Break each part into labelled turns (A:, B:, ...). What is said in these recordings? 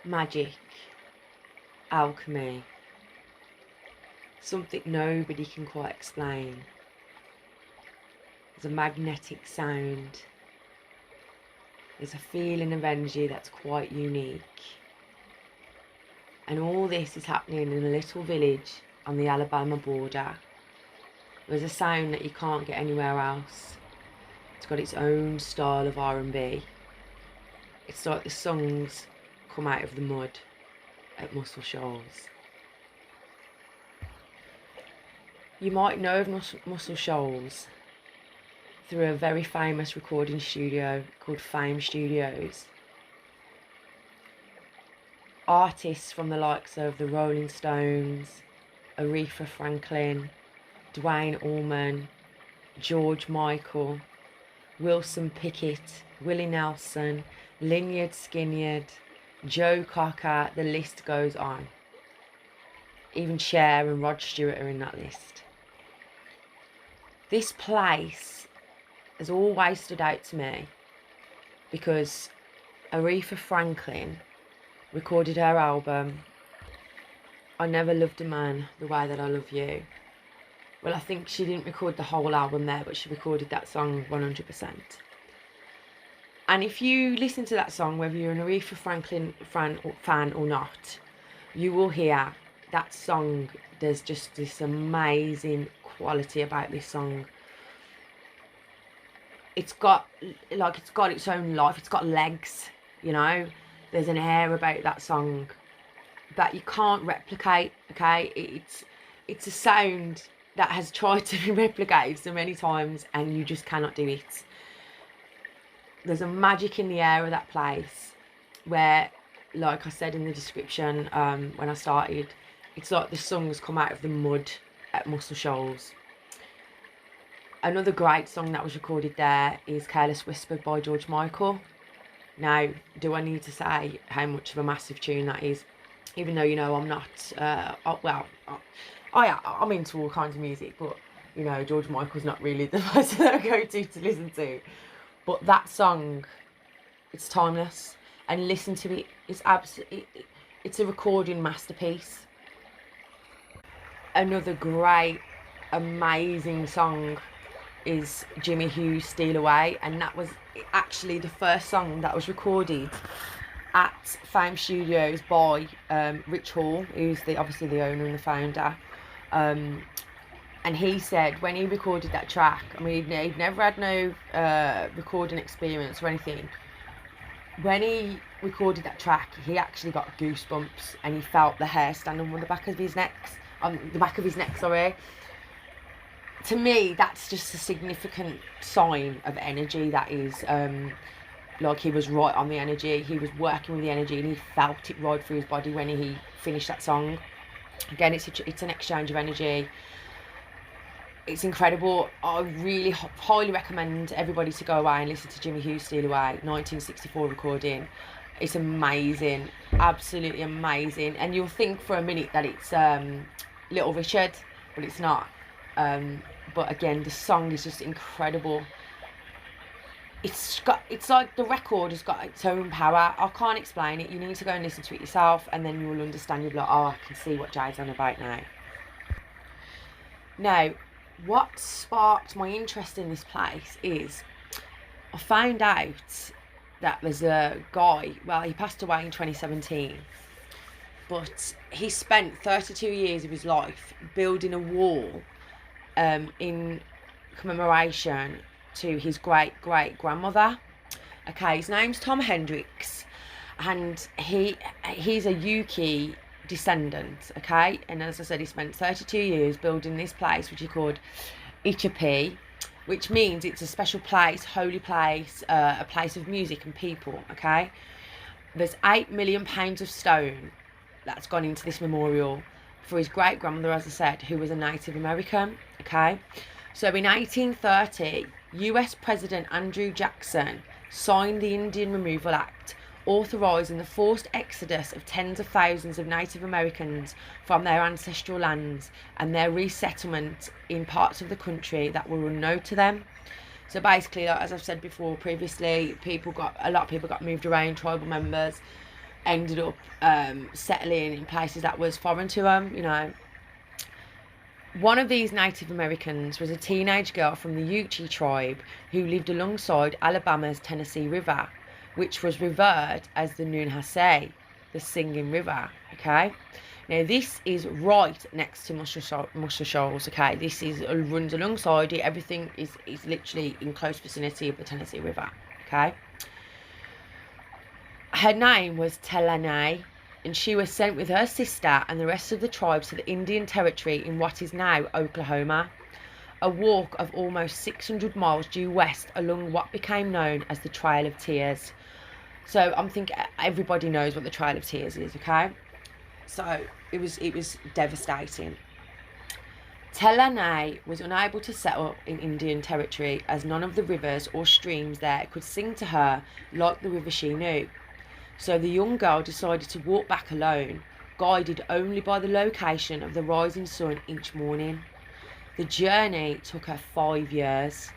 A: magic, alchemy, something nobody can quite explain. There's a magnetic sound. There's a feeling of energy that's quite unique. And all this is happening in a little village on the Alabama border. There's a sound that you can't get anywhere else. It's got its own style of R&B. It's like the songs come out of the mud at Shoals. You might know of Muscle Shoals through a very famous recording studio called Fame Studios. Artists from the likes of the Rolling Stones, Aretha Franklin, Dwayne Allman, George Michael, Wilson Pickett, Willie Nelson, Lynyrd Skynyrd, Joe Cocker, the list goes on. Even Cher and Rod Stewart are in that list. This place has always stood out to me because Aretha Franklin recorded her album, I Never Loved a Man the Way That I Love You. Well, I think she didn't record the whole album there, but she recorded that song 100%. And if you listen to that song, whether you're an Aretha Franklin fan or not, you will hear that song. There's just this amazing quality about this song. It's got its own life. It's got legs, you know. There's an air about that song that you can't replicate, okay? It's a sound that has tried to be replicated so many times and you just cannot do it. There's a magic in the air of that place where, like I said in the description when I started, it's like the songs come out of the mud at Shoals. Another great song that was recorded there is Careless Whisper by George Michael. Now, do I need to say how much of a massive tune that is? Even though, you know, I'm not, I'm into all kinds of music, but, you know, George Michael's not really the person that I go to listen to. But that song, it's timeless. And listen to it, it's a recording masterpiece. Another great, amazing song is Jimmy Hughes' Steal Away, and that was actually the first song that was recorded at Fame Studios by Rich Hall, who's obviously the owner and the founder. And he said when he recorded that track, I mean, he'd never had no recording experience or anything. When he recorded that track, he actually got goosebumps and he felt the hair standing on the back of his neck, sorry. To me, that's just a significant sign of energy. That is, like, he was right on the energy. He was working with the energy and he felt it right through his body when he finished that song. Again, it's an exchange of energy. It's incredible. I really highly recommend everybody to go away and listen to Jimmy Hughes' Steal Away, 1964 recording. It's amazing, absolutely amazing. And you'll think for a minute that it's Little Richard, but it's not. But again, the song is just incredible. It's like the record has got its own power. I can't explain it. You need to go and listen to it yourself, and then you will understand. You'll be like, oh, I can see what Jay's on about now. Now, what sparked my interest in this place is I found out that there's a guy, well, he passed away in 2017, but he spent 32 years of his life building a wall in commemoration to his great-great-grandmother. Okay, his name's Tom Hendricks, and he's a Yuki descendant, okay? And as I said, he spent 32 years building this place, which he called Ichapi, which means it's a special place, holy place, a place of music and people, okay? There's £8 million of stone that's gone into this memorial for his great-grandmother, as I said, who was a Native American, okay? So in 1830, US President Andrew Jackson signed the Indian Removal Act, authorising the forced exodus of tens of thousands of Native Americans from their ancestral lands and their resettlement in parts of the country that were unknown to them. So basically, like, as I've said before previously, a lot of people got moved around, tribal members. ended up settling in places that was foreign to them, you know. One of these Native Americans was a teenage girl from the Ute tribe who lived alongside Alabama's Tennessee River, which was revered as the Nunhasay, the Singing River, okay? Now, this is right next to Muscle Shoals, okay? This is runs alongside it. Everything is literally in close vicinity of the Tennessee River, okay? Her name was TeNays, and she was sent with her sister and the rest of the tribes to the Indian Territory in what is now Oklahoma, a walk of almost 600 miles due west along what became known as the Trail of Tears. So I'm thinking everybody knows what the Trail of Tears is, okay? So it was devastating. TeNays was unable to settle in Indian Territory as none of the rivers or streams there could sing to her like the river she knew. So the young girl decided to walk back alone, guided only by the location of the rising sun each morning. The journey took her 5 years.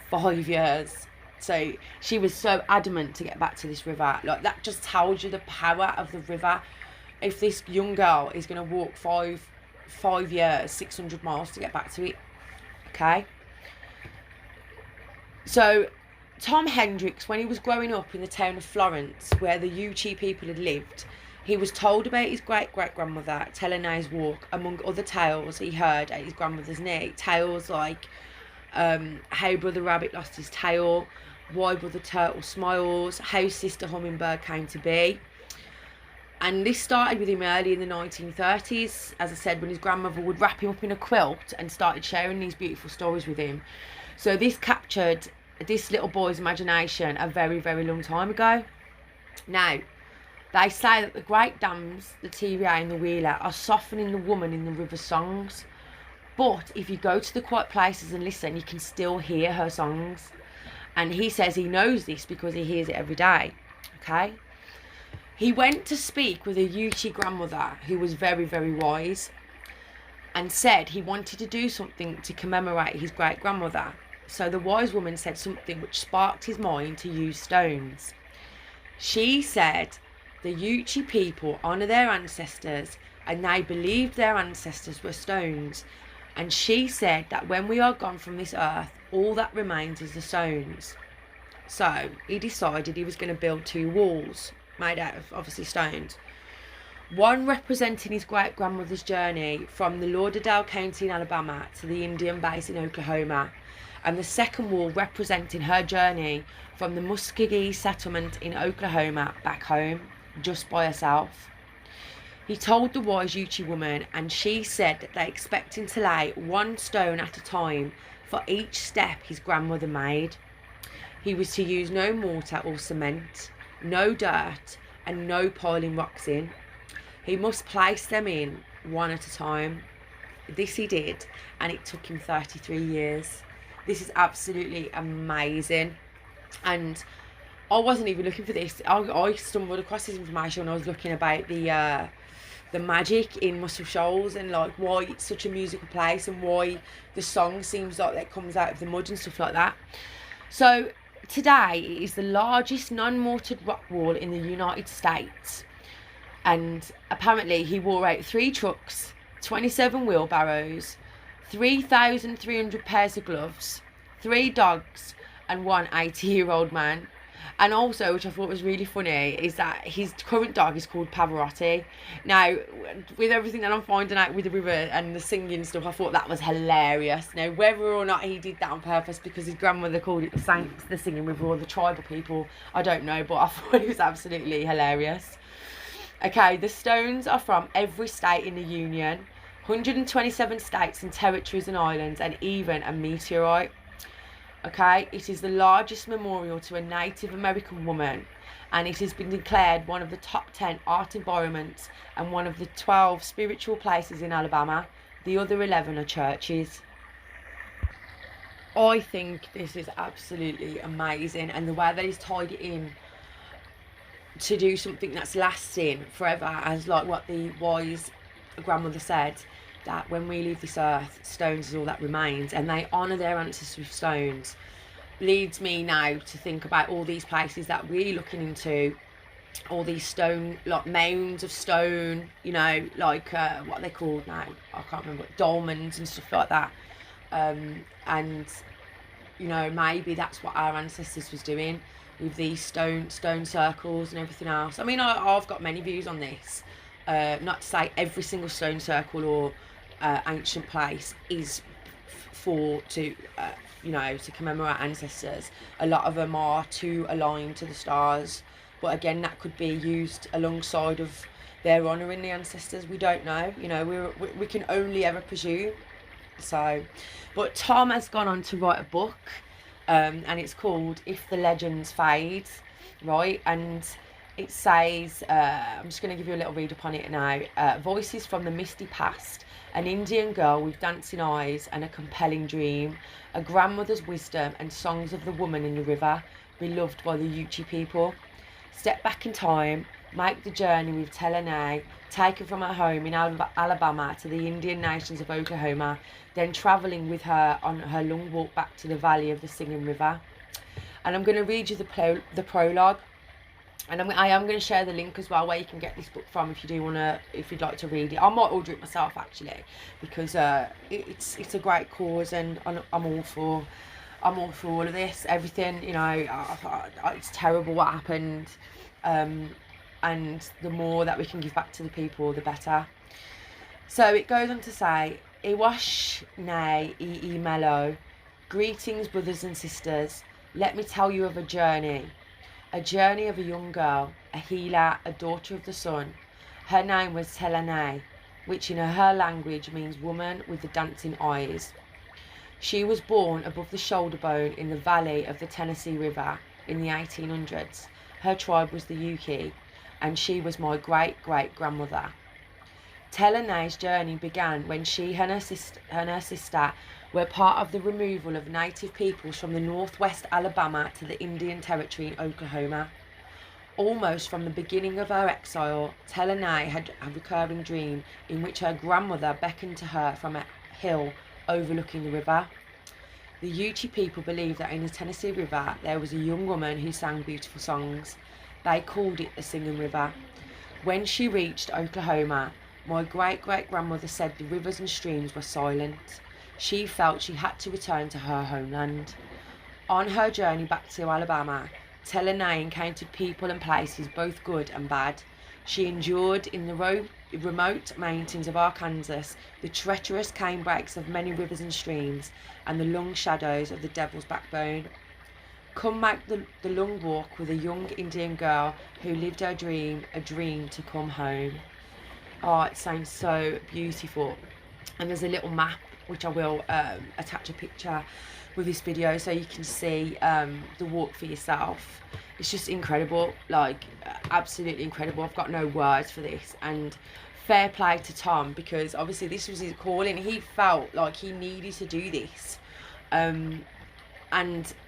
A: 5 years. So she was so adamant to get back to this river. Like, that just tells you the power of the river. If this young girl is going to walk five years, 600 miles to get back to it. Okay? So Tom Hendricks, when he was growing up in the town of Florence, where the Ute people had lived, he was told about his great-great-grandmother, TeNays Wall, among other tales he heard at his grandmother's knee. Tales like how Brother Rabbit lost his tail, why Brother Turtle smiles, how Sister Hummingbird came to be. And this started with him early in the 1930s, as I said, when his grandmother would wrap him up in a quilt and started sharing these beautiful stories with him. So this captured this little boy's imagination a very, very long time ago. Now, they say that the great dams, the TVA and the Wheeler, are softening the woman in the river songs. But if you go to the quiet places and listen, you can still hear her songs. And he says he knows this because he hears it every day. Okay? He went to speak with a Ute grandmother who was very, very wise, and said he wanted to do something to commemorate his great-grandmother. So the wise woman said something which sparked his mind to use stones. She said the Ute people honour their ancestors, and they believed their ancestors were stones. And she said that when we are gone from this earth, all that remains is the stones. So he decided he was going to build 2 walls made out of, obviously, stones. One representing his great-grandmother's journey from the Lauderdale County in Alabama to the Indian base in Oklahoma, and the second wall representing her journey from the Muskogee settlement in Oklahoma back home, just by herself. He told the wise Ute woman, and she said that they expect him to lay 1 stone at a time for each step his grandmother made. He was to use no mortar or cement, no dirt, and no piling rocks in. He must place them in 1 at a time. This he did, and it took him 33 years. This is absolutely amazing. And I wasn't even looking for this. I stumbled across this information when I was looking about the magic in Muscle Shoals, and like why it's such a musical place, and why the song seems like that comes out of the mud and stuff like that. So today it is the largest non-mortared rock wall in the United States, and apparently he wore out 3 trucks, 27 wheelbarrows, 3,300 pairs of gloves, 3 dogs, and 1 80-year-old man. And also, which I thought was really funny, is that his current dog is called Pavarotti. Now, with everything that I'm finding out with the river and the singing stuff, I thought that was hilarious. Now, whether or not he did that on purpose because his grandmother called it the singing river, or the tribal people, I don't know, but I thought it was absolutely hilarious. Okay, the stones are from every state in the Union, 127 states and territories and islands, and even a meteorite. Okay, it is the largest memorial to a Native American woman, and it has been declared one of the top 10 art environments and one of the 12 spiritual places in Alabama. The other 11 are churches. I think this is absolutely amazing, and the way that he's tied it in to do something that's lasting forever, as like what the wise grandmother said, that when we leave this earth, stones is all that remains, and they honour their ancestors with stones, leads me now to think about all these places that we're looking into all these stone, like mounds of stone, you know, like what are they called now? I can't remember. Dolmens and stuff like that. And you know, maybe that's what our ancestors was doing with these stone circles and everything else. I mean, I've got many views on this. Not to say every single stone circle or ancient place is you know, to commemorate ancestors. A lot of them are to align to the stars, but again, that could be used alongside of their honouring the ancestors. We don't know, you know, we can only ever presume. So, but Tom has gone on to write a book, and it's called If the Legends Fade, right? And it says, I'm just going to give you a little read upon it now. Voices from the misty past, an Indian girl with dancing eyes and a compelling dream, a grandmother's wisdom and songs of the woman in the river, beloved by the Yuchi people. Step back in time, make the journey with TeNays, taken from her home in Alabama to the Indian nations of Oklahoma, then travelling with her on her long walk back to the valley of the Singing River. And I'm going to read you the prologue, and I am going to share the link as well where you can get this book from if you'd like to read it. I might order it myself actually, because it's a great cause, and I'm all for all of this. Everything, you know, it's terrible what happened, and the more that we can give back to the people, the better. So it goes on to say, Iwash ne ii mellow, greetings brothers and sisters, let me tell you of a journey of a young girl, a healer, a daughter of the sun. Her name was TeNays, which in her language means woman with the dancing eyes. She was born above the shoulder bone in the valley of the Tennessee River in the 1800s. Her tribe was the Yuki, and she was my great-great-grandmother. TeNays' journey began when she and her sister were part of the removal of native peoples from the northwest Alabama to the Indian Territory in Oklahoma. Almost from the beginning of her exile, TeNays had a recurring dream in which her grandmother beckoned to her from a hill overlooking the river. The Yuchi people believed that in the Tennessee River there was a young woman who sang beautiful songs. They called it the Singing River. When she reached Oklahoma, my great-great-grandmother said the rivers and streams were silent. She felt she had to return to her homeland. On her journey back to Alabama, TeNays encountered people and places both good and bad. She endured in the remote mountains of Arkansas the treacherous canebrakes of many rivers and streams, and the long shadows of the Devil's Backbone. Come make the long walk with a young Indian girl who lived her dream, a dream to come home. Oh, it sounds so beautiful. And there's a little map, which I will attach a picture with this video so you can see the walk for yourself. It's just incredible, like absolutely incredible. I've got no words for this, and fair play to Tom, because obviously this was his calling. He felt like he needed to do this, and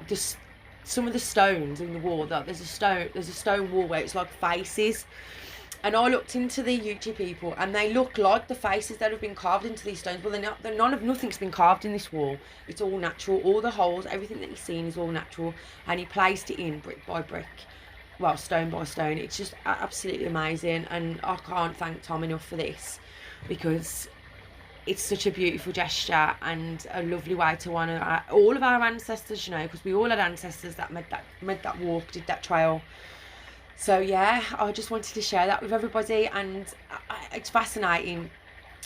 A: just some of the stones in the wall, that there's a stone wall where it's like faces. And I looked into the Yuchi people, and they look like the faces that have been carved into these stones. Well, nothing's been carved in this wall. It's all natural. All the holes, everything that you've seen is all natural. And he placed it in brick by brick, well, stone by stone. It's just absolutely amazing. And I can't thank Tom enough for this, because it's such a beautiful gesture and a lovely way to honour all of our ancestors, you know, because we all had ancestors that made that walk, did that trail. So yeah, I just wanted to share that with everybody, and it's fascinating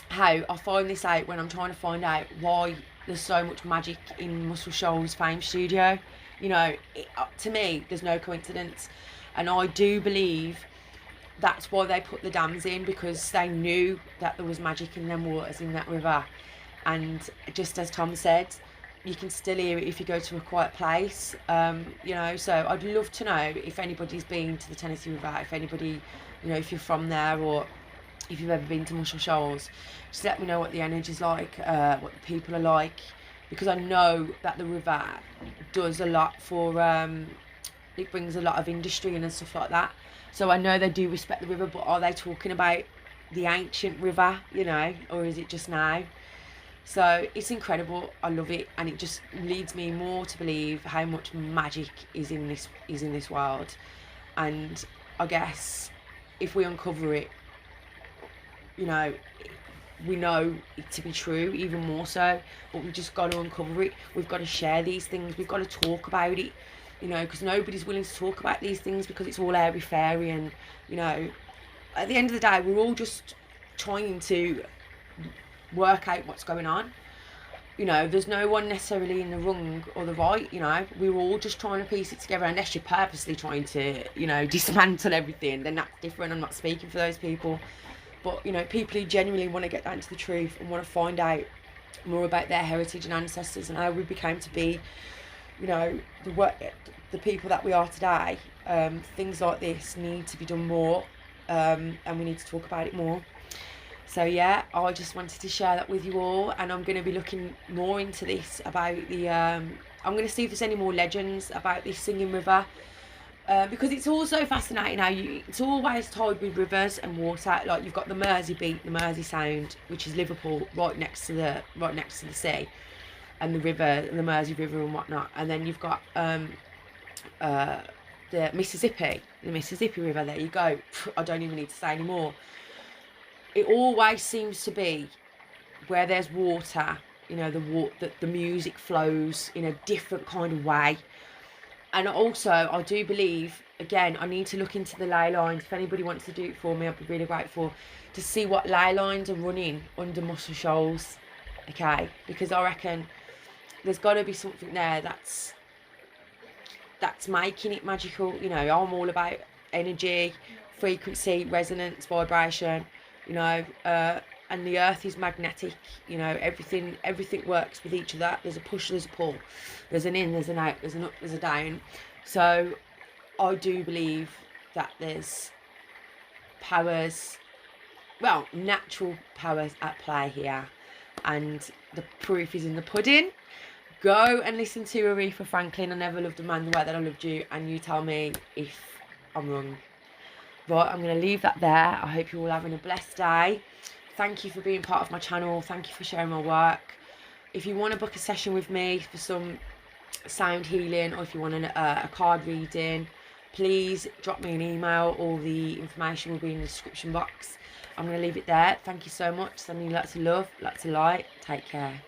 A: how I find this out when I'm trying to find out why there's so much magic in Muscle Shoals Fame Studio. You know, to me, there's no coincidence, and I do believe that's why they put the dams in, because they knew that there was magic in them waters, in that river. And just as Tom said, you can still hear it if you go to a quiet place, you know. So I'd love to know if anybody's been to the Tennessee River, if anybody, you know, if you're from there, or if you've ever been to Muscle Shoals, just let me know what the energy's like, what the people are like, because I know that the river does a lot for, it brings a lot of industry in and stuff like that. So I know they do respect the river, but are they talking about the ancient river, you know, or is it just now? So it's incredible. I love it, and it just leads me more to believe how much magic is in this world. And I guess if we uncover it, you know, we know it to be true, even more so, but we just got to uncover it. We've got to share these things. We've got to talk about it, you know, because nobody's willing to talk about these things because it's all airy-fairy. And, you know, at the end of the day, we're all just trying to work out what's going on. You know, there's no one necessarily in the wrong or the right, you know. We're all just trying to piece it together, unless you're purposely trying to, you know, dismantle everything, then that's different. I'm not speaking for those people. But, you know, people who genuinely want to get down to the truth and want to find out more about their heritage and ancestors and how we became to be, you know, the people that we are today, things like this need to be done more, and we need to talk about it more. So yeah, I just wanted to share that with you all, and I'm going to be looking more into this about the, I'm going to see if there's any more legends about this singing river. Because it's all so fascinating how it's always tied with rivers and water. Like, you've got the Mersey beat, the Mersey Sound, which is Liverpool, right next to the sea, and the river, the Mersey River and whatnot. And then you've got the Mississippi River. There you go. I don't even need to say anymore. It always seems to be where there's water, you know, the music flows in a different kind of way. And also, I do believe, again, I need to look into the ley lines. If anybody wants to do it for me, I'd be really grateful to see what ley lines are running under Muscle Shoals, okay? Because I reckon there's got to be something there that's making it magical. You know, I'm all about energy, frequency, resonance, vibration, you know, and the earth is magnetic, you know, everything works with each other. There's a push, there's a pull, there's an in, there's an out, there's an up, there's a down. So I do believe that there's powers, well, natural powers at play here, and the proof is in the pudding. Go and listen to Aretha Franklin, I Never Loved a Man the Way That I Loved You, and you tell me if I'm wrong. Right, I'm going to leave that there. I hope you're all having a blessed day. Thank you for being part of my channel. Thank you for sharing my work. If you want to book a session with me for some sound healing, or if you want a card reading, please drop me an email. All the information will be in the description box. I'm going to leave it there. Thank you so much. Sending you lots of love, lots of light. Take care.